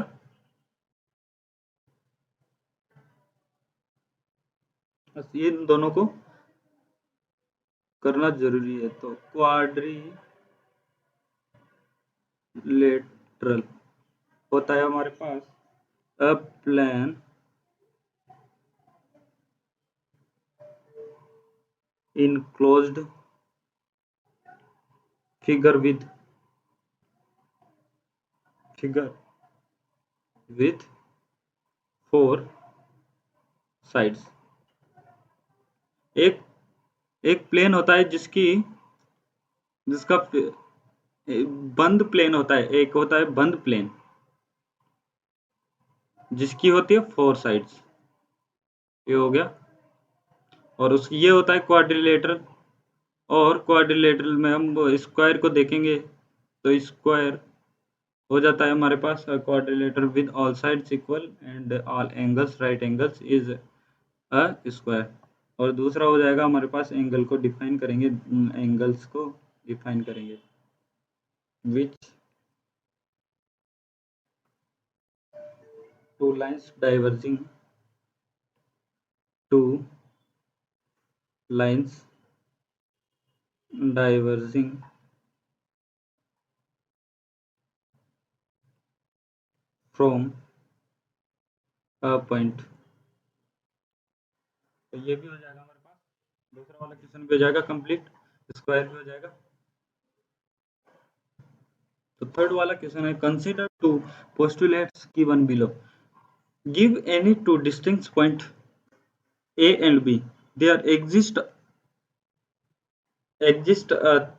Speaker 1: बस, ये इन दोनों को करना जरूरी है। तो क्वाड्रिलेटरल होता है हमारे पास अ plane enclosed figure with 4 sides। एक एक प्लेन होता है जिसका बंद प्लेन होता है, एक होता है बंद प्लेन जिसकी होती है 4 साइड्स, ये हो गया। और उसकी ये होता है क्वाड्रिलेटरल, और क्वाड्रिलेटरल में हम स्क्वायर को देखेंगे तो स्क्वायर हो जाता है हमारे पास quadrilateral with all sides equal and all angles right angles is a square. और दूसरा हो जाएगा हमारे पास एंगल को डिफाइन करेंगे, एंगल्स को डिफाइन करेंगे which two lines diverging, two lines diverging from a point. तो ये भी हो जाएगा हमारे पास, दूसरा वाला क्वेश्चन भी हो जाएगा कंप्लीट, स्क्वायर भी हो जाएगा। तो थर्ड वाला क्वेश्चन है consider two postulates given below, give any two distinct point A and B, there exist a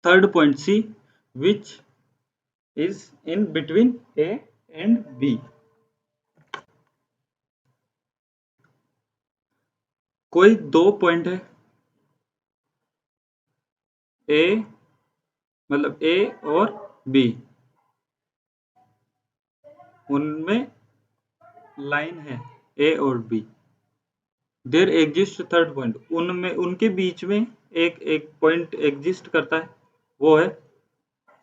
Speaker 1: third point C which is in between A and B। कोई दो पॉइंट है A, मतलब A और B, उनमें line है A और B। There exist third point, उनमें उनके बीच में एक पॉइंट एग्जिस्ट करता है, वो है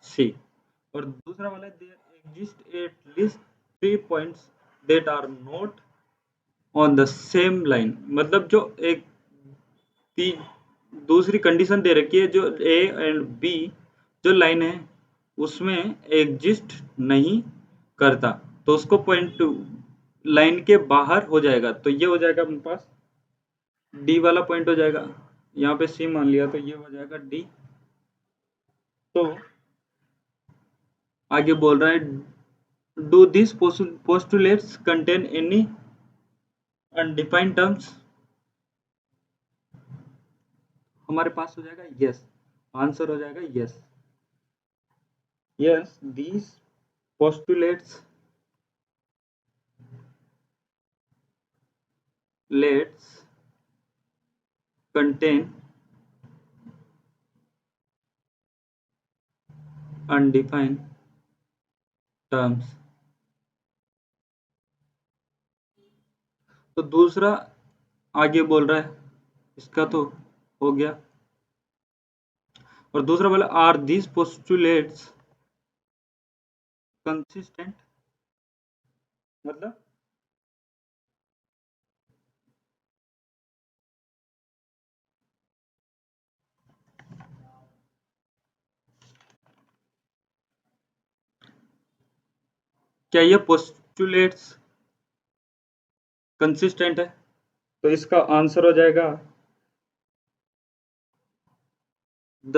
Speaker 1: C। और दूसरा वाला है there exist at least 3 points that are not on the same line, मतलब जो एक दूसरी कंडीशन दे रखी है, जो ए एंड बी जो लाइन है उसमें एग्जिस्ट नहीं करता, तो उसको पॉइंट लाइन के बाहर हो जाएगा, तो ये हो जाएगा अपने पास डी वाला पॉइंट हो जाएगा। यहाँ पे सी मान लिया तो ये हो जाएगा डी। तो आगे बोल रहा है do this postulates contain any undefined terms. हमारे पास हो जाएगा यस, आंसर हो जाएगा yes. Yes these postulates contain undefined terms। तो दूसरा आगे बोल रहा है, इसका तो हो गया। और दूसरा बोला आर दिस पोस्टुलेट्स कंसिस्टेंट, मतलब क्या ये पोस्टुलेट्स कंसिस्टेंट है? तो इसका आंसर हो जाएगा the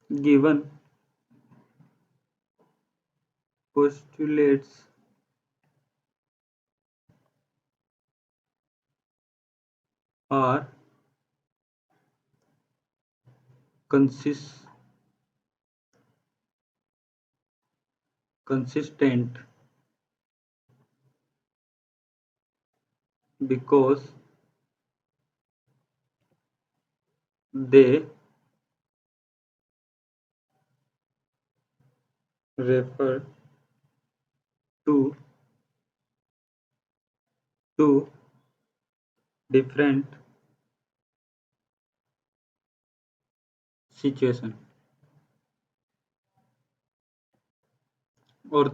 Speaker 1: given postulates are consistent because they refer to different situation। और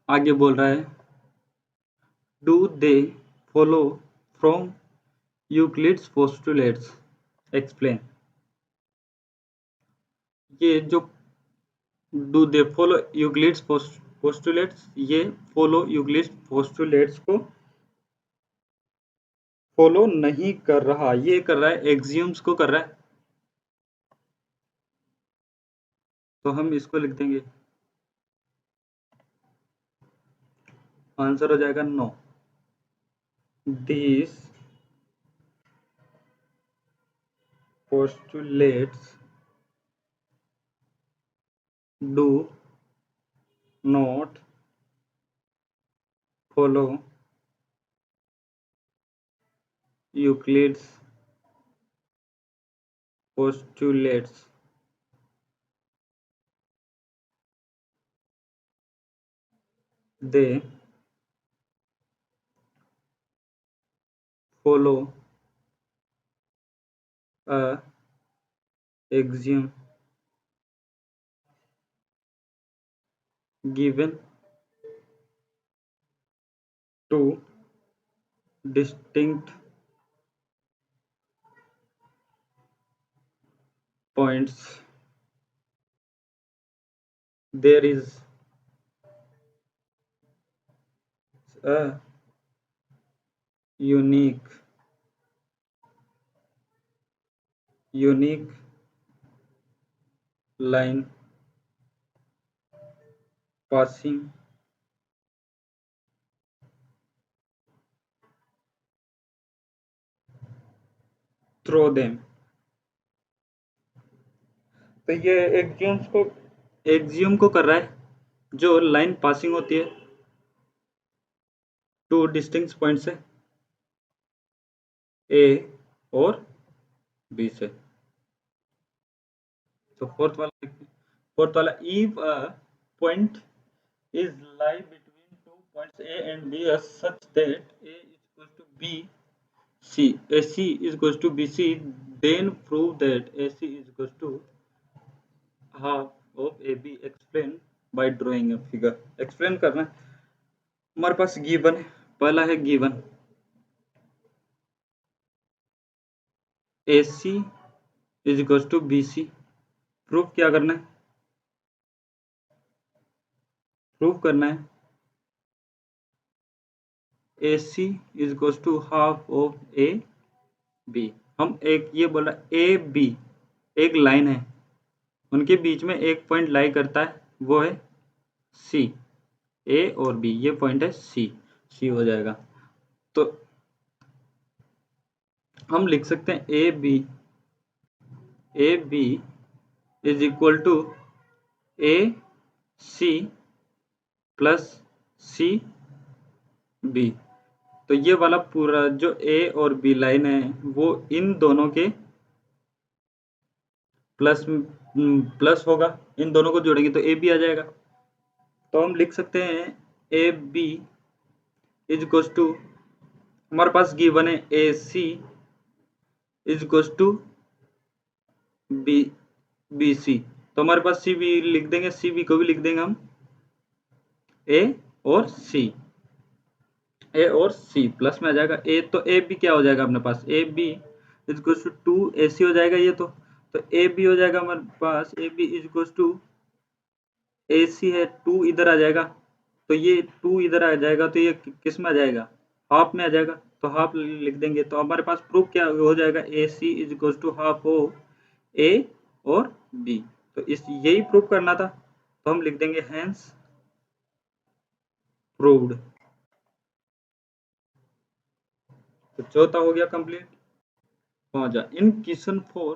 Speaker 1: आगे बोल रहा है do they follow from Euclid's postulates explain. ये जो do they follow Euclid's postulates, ये फॉलो यूक्लिड्स पोस्टुलेट्स को फॉलो नहीं कर रहा, ये कर रहा है एक्सियम्स को कर रहा है। तो हम इसको लिख देंगे, आंसर हो जाएगा no. This postulates do not follow Euclid's postulates। They follow a axiom given two distinct points। There is a unique line passing through them। तो ये एक्सियम को कर रहा है जो लाइन पासिंग होती है टू डिस्टिंक्ट पॉइंट से, ए और बी से। तो फोर्थ वाला if a point is lie between 2 points A and B as such that A is equal to BC, AC is equal to BC, then prove that AC is equal to half of AB। explain by drawing a figure। explain करना है। हमारे पास given है, पहला है given AC is equal to BC। Proof क्या करना है? प्रूफ करना है A C is equals to half of A B. हम एक ये बोल रहा ए बी एक लाइन है, उनके बीच में एक पॉइंट लाई करता है, वो है सी। ए और बी ये पॉइंट है सी, सी हो जाएगा। तो हम लिख सकते हैं A B is equal to A C plus C B. तो ये वाला पूरा जो ए और बी लाइन है वो इन दोनों के प्लस होगा, इन दोनों को जोड़ेंगे तो ए बी आ जाएगा। तो हम लिख सकते हैं A B is equal to, हमारे पास गिवन है A C is equal to B B C. तो हमारे पास सी बी लिख देंगे, सी बी को भी लिख देंगे हम ए और सी, ए और सी प्लस में आ जाएगा ए। तो ए बी क्या हो जाएगा अपने पास, A B is equal to two A C हो जाएगा ये। तो ए बी हो जाएगा हमारे पास, A B is equal to A C है, टू इधर आ जाएगा, तो ये टू इधर आ जाएगा, तो ये किस में आ जाएगा, हाफ में आ जाएगा, तो हाफ लिख देंगे। तो हमारे पास प्रूफ क्या हो जाएगा, ए C is equal to half हो ए और बी। तो इस यही प्रूफ करना था, तो हम लिख देंगे हेंस प्रूव्ड। तो चौथा हो गया कंप्लीट। पांचवा, इन question 4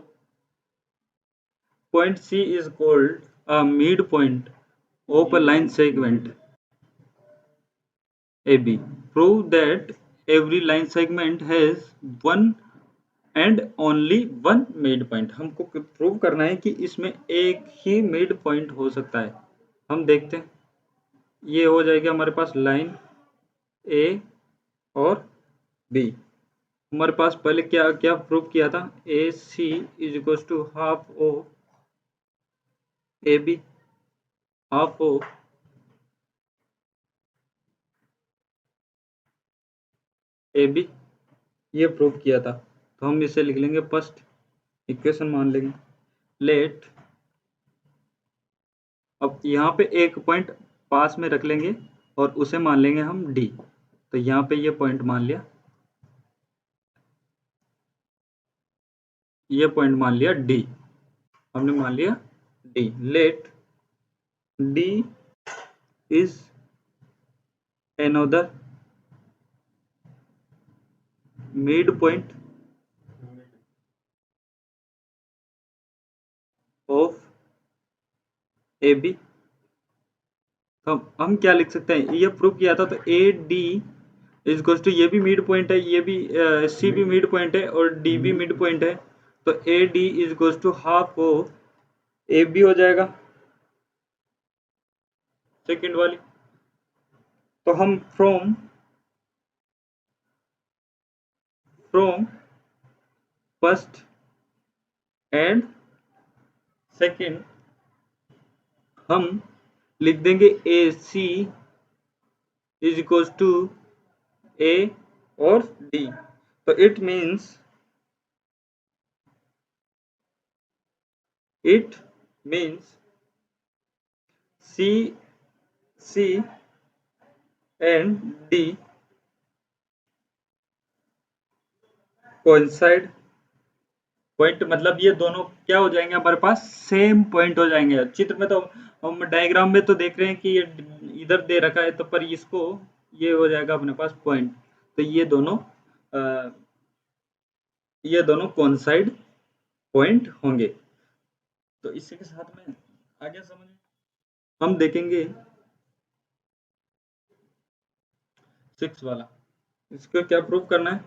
Speaker 1: point C is called a midpoint of a line segment AB. Prove that every line segment has one and only one midpoint. हमको प्रूव करना है कि इसमें एक ही मिड पॉइंट हो सकता है। हम देखते हैं, ये हो जाएगा हमारे पास लाइन ए और बी। हमारे पास पहले क्या क्या प्रूव किया था, A C is equal to half of A B, half of A B, ये प्रूव किया था। तो हम इसे लिख लेंगे फर्स्ट इक्वेशन मान लेंगे। लेट, अब यहाँ पे एक पॉइंट पास में रख लेंगे और उसे मान लेंगे हम डी। तो यहाँ पे ये पॉइंट मान लिया, ये पॉइंट मान लिया डी, हमने मान लिया D. Let D is another midpoint of AB। तो हम क्या लिख सकते हैं, ये प्रूव किया था, तो A D is equal to, ये भी मिड पॉइंट है, ये भी सी भी मिड पॉइंट है और डी भी मिड पॉइंट है। तो A D is equal to half of A B हो जाएगा, सेकेंड वाली। तो हम फ्रॉम फर्स्ट एंड सेकेंड हम लिख देंगे A C is equal to ए और डी। तो it means C and D coincide point, मतलब ये दोनों क्या हो जाएंगे हमारे पास, सेम पॉइंट हो जाएंगे। चित्र में तो हम डायग्राम में तो देख रहे हैं कि ये इधर दे रखा है, तो पर इसको ये हो जाएगा अपने पास पॉइंट। तो ये दोनों कोइंसाइड पॉइंट होंगे। तो इसी के साथ में आगे समझ हम देखेंगे 6 वाला, इसको क्या प्रूव करना है,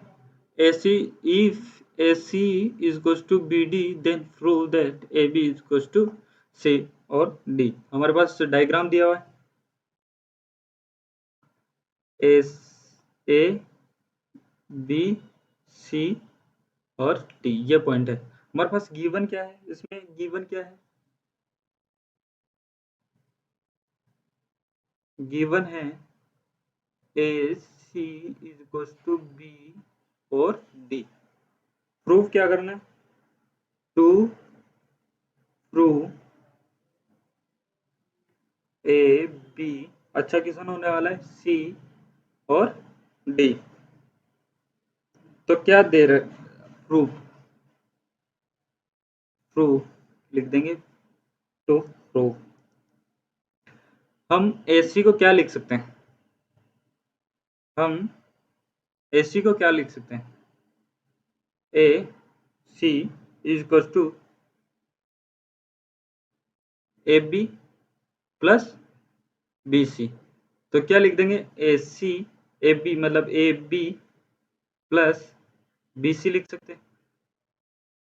Speaker 1: AC if AC is equals to BD then prove that AB is equals to C और D। हमारे पास डायग्राम दिया हुआ है, A B C और D ये पॉइंट है। हमारे पास गिवन क्या है, इसमें गिवन क्या है, गिवन है AC is equals to B और D। प्रूव क्या करना है, टू प्रूव ए बी, अच्छा क्वेश्चन होने वाला है, सी और डी। तो क्या दे रहे, प्रूफ, प्रूफ लिख देंगे, टू प्रूफ। हम एसी को क्या लिख सकते हैं, हम एसी को क्या लिख सकते हैं, A C is equal to A B plus B C. तो क्या लिख देंगे, ए सी ए बी मतलब A B plus B C लिख सकते हैं,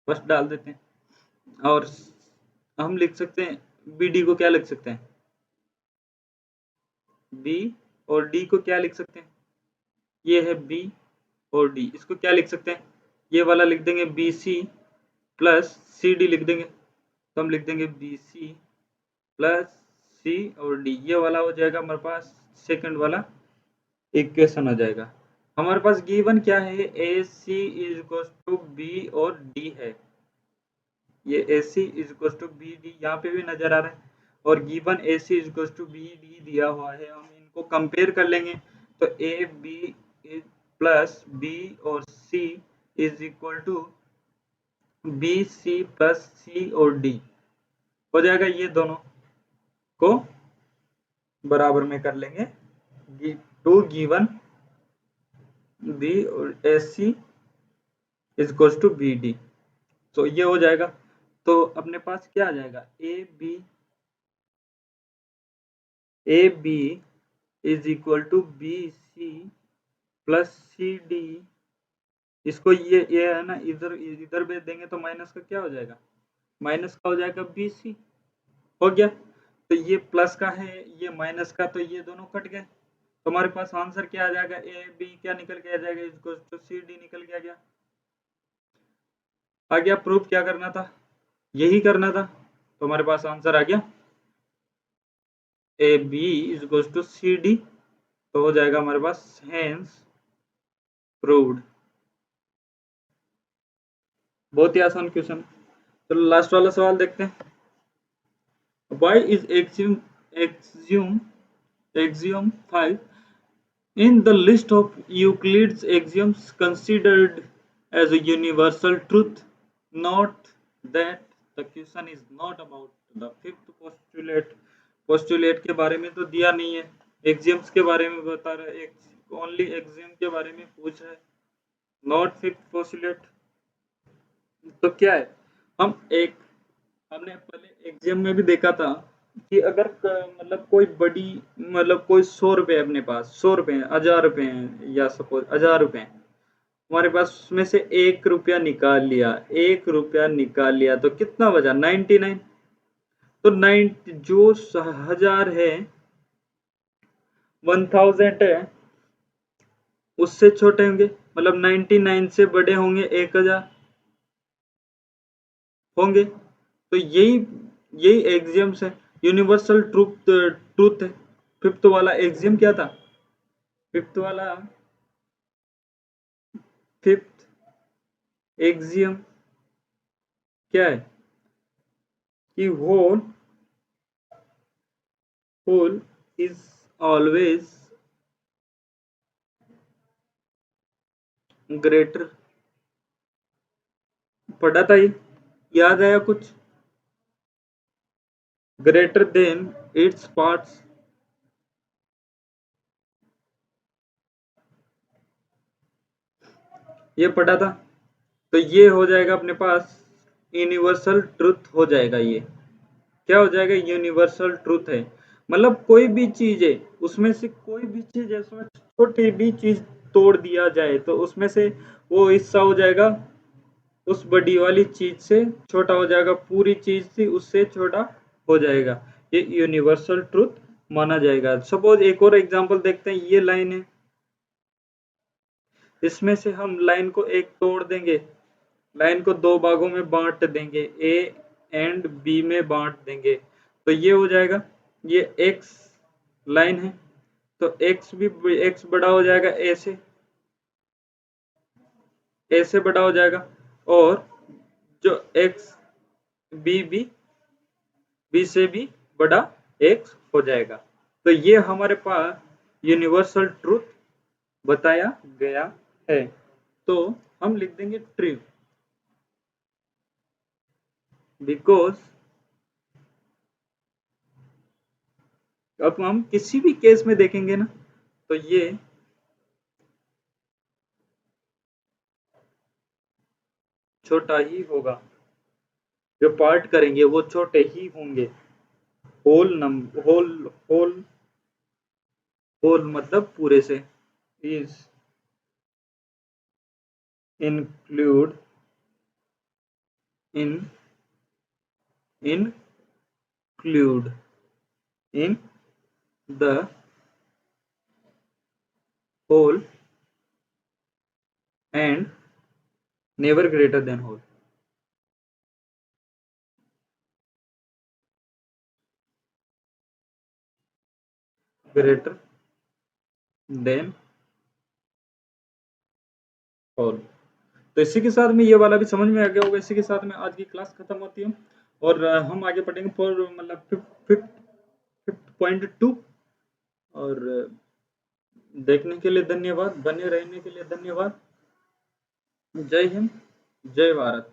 Speaker 1: बस डाल देते हैं। और हम लिख सकते हैं बी डी को क्या लिख सकते हैं, बी और डी को क्या लिख सकते हैं, ये है बी और डी, इसको क्या लिख सकते हैं, ये वाला लिख देंगे B C plus C D लिख देंगे। तो हम लिख देंगे बी सी प्लस सी और डी, ये वाला हो जाएगा हमारे पास सेकंड वाला इक्वेशन हो जाएगा। हमारे पास गिवन क्या है, A C is equal to B और डी है, ये A C is equal to B D यहाँ पे भी नजर आ रहा है, और given A C is equal to B D दिया हुआ है। हम इनको कंपेयर कर लेंगे, तो ए बी प्लस बी और C is equal to B C plus C और डी हो जाएगा। ये दोनों को बराबर में कर लेंगे, टू गिवन बी और A C is equal to B D, तो ये हो जाएगा। तो अपने पास क्या आ जाएगा, A B is equal to B C plus C D, इसको ये है ना, इधर इधर भेज देंगे तो माइनस का क्या हो जाएगा, माइनस का हो जाएगा बी सी, हो गया। तो ये प्लस का है, ये माइनस का, तो ये दोनों कट गए। तो हमारे पास आंसर क्या आ जाएगा, ए बी क्या निकल के आ जाएगा, इसको तो सी डी निकल के आ गया। आ गया, प्रूफ क्या करना था, यही करना था, तो हमारे पास आंसर आ गया A B is equal to C D, तो हो जाएगा हमारे पास हेंस प्रूव्ड। बहुत ही आसान क्वेश्चन। चलो लास्ट वाला सवाल देखते हैं। Why is axiom 5 in the list of Euclid's axioms considered as a universal truth? Note that the question is not about the fifth postulate. postulate के बारे में तो दिया नहीं है, axioms के बारे में बता रहा है, only axiom के बारे में पूछ रहा है, not fifth postulate। तो क्या है, हमने पहले एग्जाम में भी देखा था कि अगर मतलब कोई बड़ी मतलब कोई 100 रुपए अपने पास, 100 रुपए 1000 रुपए हैं, या सपोज 1000 रुपए हैं हमारे पास, उसमें से 1 रुपया निकाल लिया, 1 रुपया निकाल लिया तो कितना बचा, 99। तो 9 जो 1000 है 1000 है उससे छोटे होंगे, मतलब 99 से बड़े होंगे 1000 होंगे। तो यही एग्जियम्स है, यूनिवर्सल ट्रूथ है। फिफ्थ वाला एग्जियम क्या था, फिफ्थ एग्जियम क्या है कि होल इज ऑलवेज ग्रेटर, पढ़ा था ये, याद आया कुछ, ग्रेटर देन इट्स पार्ट्स। ये पढ़ा था, तो ये हो जाएगा अपने पास यूनिवर्सल ट्रुथ हो जाएगा। ये क्या हो जाएगा, यूनिवर्सल ट्रुथ है, मतलब कोई भी चीज है उसमें से कोई भी चीज है उसमें छोटी भी चीज तोड़ दिया जाए तो उसमें से वो हिस्सा हो जाएगा उस बड़ी वाली चीज से छोटा हो जाएगा, पूरी चीज थी उससे छोटा हो जाएगा, ये यूनिवर्सल ट्रुथ माना जाएगा। सपोज एक और एग्जांपल देखते हैं, ये लाइन है, इसमें से हम लाइन को एक तोड़ देंगे, लाइन को दो भागों में बांट देंगे, ए एंड बी में बांट देंगे, तो ये हो जाएगा, ये एक्स लाइन है, तो एक्स बड़ा हो जाएगा ए से बड़ा हो जाएगा, और जो एक्स बी से भी बड़ा एक्स हो जाएगा। तो ये हमारे पास यूनिवर्सल ट्रूथ बताया गया है। तो हम लिख देंगे ट्रू, बिकॉज अब हम किसी भी केस में देखेंगे ना तो ये छोटा ही होगा, जो पार्ट करेंगे वो छोटे ही होंगे। होल नंबर, होल होल मतलब पूरे से। Is include in include in the whole and never greater than whole. Greater than whole। तो इसी के साथ में ये वाला भी समझ में आ गया होगा। इसी के साथ में आज की क्लास खत्म होती है और हम आगे पढ़ेंगे फॉर मतलब फिफ्थ पॉइंट टू। और देखने के लिए धन्यवाद, बने रहने के लिए धन्यवाद। जय हिंद, जय भारत।